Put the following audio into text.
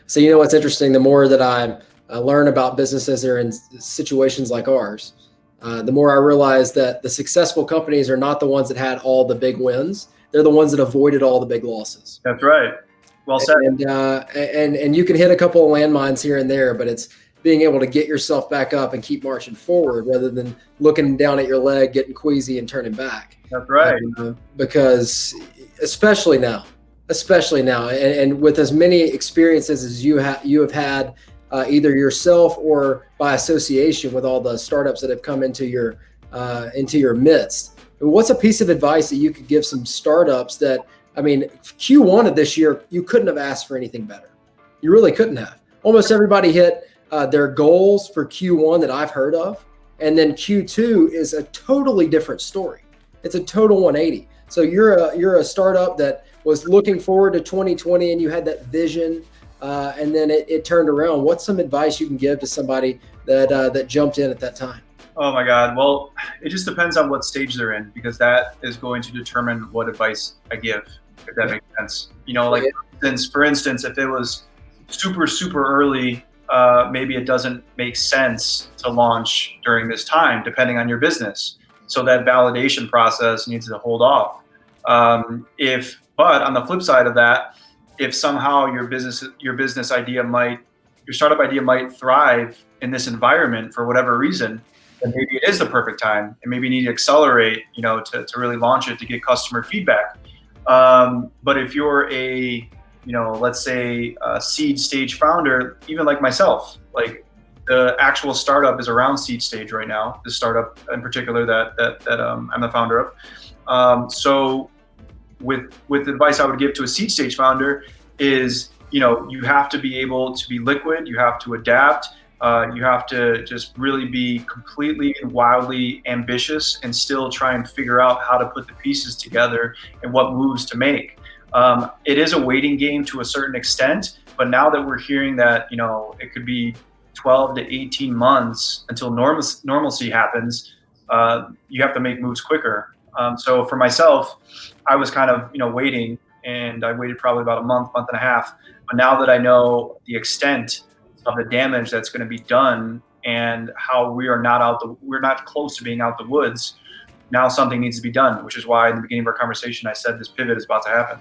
So, you know, what's interesting, the more that I learn about businesses that are in situations like ours, the more I realize that the successful companies are not the ones that had all the big wins. They're the ones that avoided all the big losses. That's right. Well said. And you can hit a couple of landmines here and there, but it's being able to get yourself back up and keep marching forward rather than looking down at your leg, getting queasy and turning back. That's right. Because especially now, and with as many experiences as you have had, either yourself or by association with all the startups that have come into your midst. What's a piece of advice that you could give some startups that, I mean, Q1 of this year, you couldn't have asked for anything better. You really couldn't have. Almost everybody hit their goals for Q1 that I've heard of. And then Q2 is a totally different story. It's a total 180. So you're a startup that was looking forward to 2020 and you had that vision, and then it turned around. What's some advice you can give to somebody that jumped in at that time? Oh my God. Well, it just depends on what stage they're in, because that is going to determine what advice I give, if that makes sense. You know, like for instance, if it was super, super early, maybe it doesn't make sense to launch during this time, depending on your business. So that validation process needs to hold off. But on the flip side of that, if somehow your startup idea might thrive in this environment for whatever reason, then maybe it is the perfect time, and maybe you need to accelerate, you know, to really launch it to get customer feedback. But if you're let's say a seed stage founder, even like myself, like the actual startup is around seed stage right now, the startup in particular that I'm the founder of. So with advice I would give to a seed stage founder is, you know, you have to be able to be liquid, you have to adapt, you have to just really be completely and wildly ambitious and still try and figure out how to put the pieces together and what moves to make. It is a waiting game to a certain extent, but now that we're hearing that, you know, it could be 12 to 18 months until normalcy happens, you have to make moves quicker. So for myself, I was kind of, you know, waiting, and I waited probably about a month and a half. But now that I know the extent of the damage that's going to be done and how we're not close to being out the woods, now something needs to be done, which is why in the beginning of our conversation, I said this pivot is about to happen.